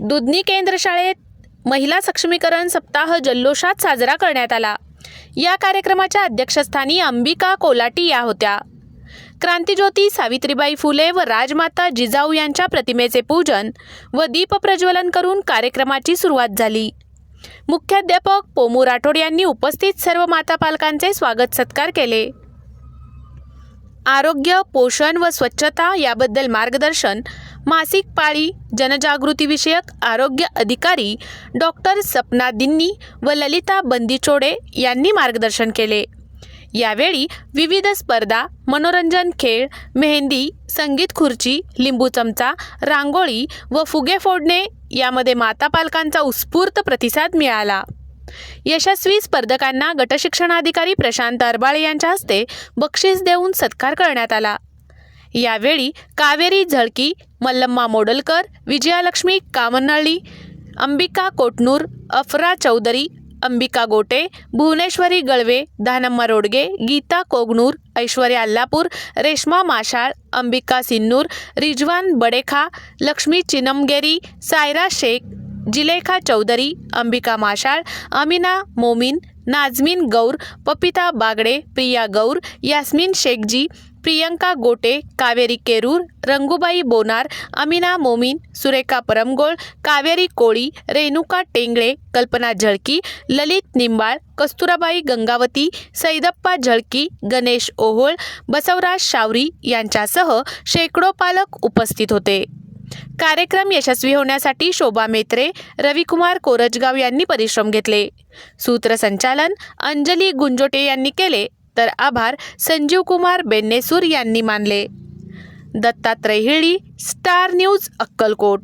दुधनी केंद्र शाळेत महिला सक्षमीकरण सप्ताह जल्लोषात साजरा करण्यात आला। या कार्यक्रमाच्या अध्यक्षस्थानी अंबिका कोलाटी या होत्या। क्रांतिज्योती सावित्रीबाई फुले व राजमाता जिजाऊ यांच्या प्रतिमेचे पूजन व दीप प्रज्वलन करून कार्यक्रमाची सुरुवात झाली। मुख्याध्यापक पोमू राठोड यांनी उपस्थित सर्व माता पालकांचे स्वागत सत्कार केले। आरोग्य, पोषण व स्वच्छता याबद्दल मार्गदर्शन मासिक पाळी जनजागृती विषयक आरोग्य अधिकारी डॉक्टर सपना दिन्नी व ललिता बंदीचोडे यांनी मार्गदर्शन केले। यावेळी विविध स्पर्धा, मनोरंजन, खेळ, मेहंदी, संगीत खुर्ची, लिंबू चमचा, रांगोळी व फुगे फोडणे यामध्ये माता पालकांचा उत्स्फूर्त प्रतिसाद मिळाला। यशस्वी स्पर्धकांना गटशिक्षणाधिकारी प्रशांत अरबाळे यांच्या हस्ते बक्षीस देऊन सत्कार करण्यात आला। यावेळी कावेरी झळकी, मल्लम्मा मोडलकर, विजयालक्ष्मी कामनळी, अंबिका कोटनूर, अफरा चौधरी, अंबिका गोटे, भुवनेश्वरी गळवे, दानम्मा रोडगे, गीता कोगनूर, ऐश्वर्या अल्लापूर, रेश्मा माशाळ, अंबिका सिन्नूर, रिजवान बडेखा, लक्ष्मी चिनमगेरी, सायरा शेख, जिलेखा चौधरी, अंबिका माशाळ, अमीना मोमीन, नाजमीन गौर, पपिता बागडे, प्रिया गौर, यास्मीन शेखजी, प्रियंका गोटे, कावेरी केरूर, रंगूबाई बोनार, अमीना मोमीन, सुरेखा परमगोळ, कावेरी कोळी, रेणुका टेंगळे, कल्पना झळकी, ललित निंबाळ, कस्तुराबाई गंगावती, सैदप्पा झळकी, गणेश ओहोळ, बसवराज शावरी यांच्यासह शेकडो पालक उपस्थित होते। कार्यक्रम यशस्वी होण्यासाठी शोभा मेत्रे, रविकुमार कोरजगाव यांनी परिश्रम घेतले। सूत्रसंचालन अंजली गुंजोटे यांनी केले, तर आभार संजीव कुमार बेन्नेसूर यांनी मानले। Dattatray Hili, Star News, Akkalkot.